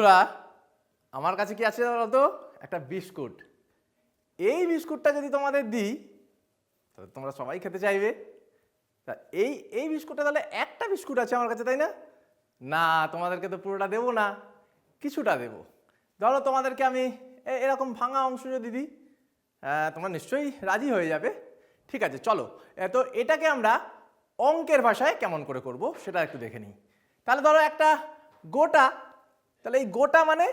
বন্ধুরা আমার কাছে কি আছে বলতো একটা বিস্কুট। এই বিস্কুটটা যদি তোমাদের দিই তাহলে তোমরা সবাই খেতে চাইবে। তা এই বিস্কুটটা তাহলে একটা বিস্কুট আছে আমার কাছে, তাই না? না, তোমাদেরকে তো পুরোটা দেবো না, কিছুটা দেবো। ধরো তোমাদেরকে আমি এরকম ভাঙা অংশ যদি দিই, তোমরা নিশ্চয়ই রাজি হয়ে যাবে। ঠিক আছে, চলো। তো এটাকে আমরা অঙ্কের ভাষায় কেমন করে করব সেটা একটু দেখে নিই। তাহলে ধরো একটা গোটা, তাহলে এই গোটা মানে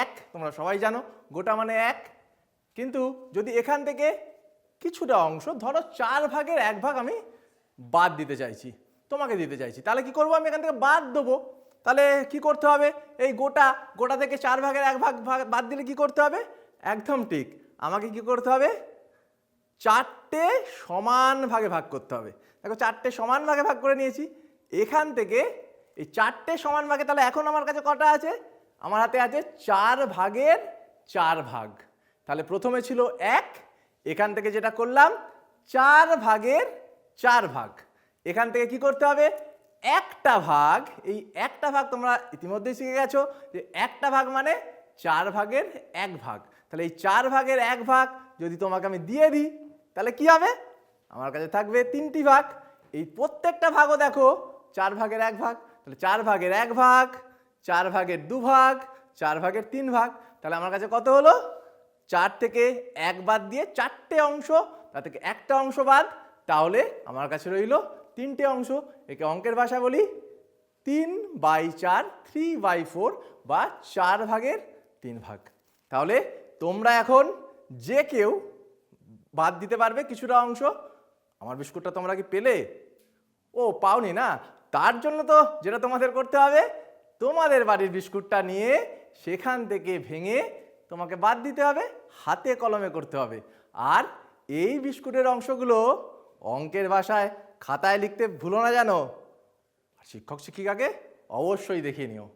এক, তোমরা সবাই জানো গোটা মানে এক। কিন্তু যদি এখান থেকে কিছুটা অংশ, ধরো 4/1 আমি বাদ দিতে চাইছি, তোমাকে দিতে চাইছি, তাহলে কি করব? আমি এখান থেকে বাদ দেবো। তাহলে কি করতে হবে? এই গোটা থেকে 4/1 বাদ দিলে কি করতে হবে? একদম ঠিক, আমাকে কি করতে হবে? 4টে সমান ভাগে ভাগ করতে হবে। দেখো 4টে সমান ভাগে ভাগ করে নিয়েছি। এখান থেকে এই 4টে সমান ভাগে, তাহলে এখন আমার কাছে কটা আছে? আমার হাতে আছে 4/4 ভাগ। তাহলে প্রথমে ছিল 1, এখান থেকে যেটা করলাম 4/4 ভাগ। এখান থেকে কি করতে হবে? একটা ভাগ। এই একটা ভাগ তোমরা ইতিমধ্যেই শিখে গেছো যে একটা ভাগ মানে 4/1 ভাগ। তাহলে এই 4/1 ভাগ যদি তোমাকে আমি দিয়ে দিই তাহলে কি হবে? আমার কাছে থাকবে 3টি ভাগ। এই প্রত্যেকটা ভাগও দেখো 4/1 ভাগ। তাহলে 4/1 ভাগ, 4/2 ভাগ, 4/3 ভাগ। তাহলে আমার কাছে কত হলো? 4 থেকে 1 বাদ দিয়ে 4টে অংশ, তার থেকে একটা অংশ বাদ, তাহলে আমার কাছে রইল 3টে অংশ। একে অঙ্কের ভাষা বলি 3/4, 3/4 বা 4/3 ভাগ। তাহলে তোমরা এখন যে কেউ বাদ দিতে পারবে কিছুটা অংশ। আমার বিস্কুটটা তোমরা কি পেলে? ও পাওনি না? তার জন্য তো যেটা তোমাদের করতে হবে, তোমাদের বাড়ির বিস্কুটটা নিয়ে সেখান থেকে ভেঙে তোমাকে বাদ দিতে হবে, হাতে কলমে করতে হবে। আর এই বিস্কুটের অংশগুলো অঙ্কের ভাষায় খাতায় লিখতে ভুলো না যেন। শিক্ষক শিক্ষিকাকে অবশ্যই দেখিয়ে নিও।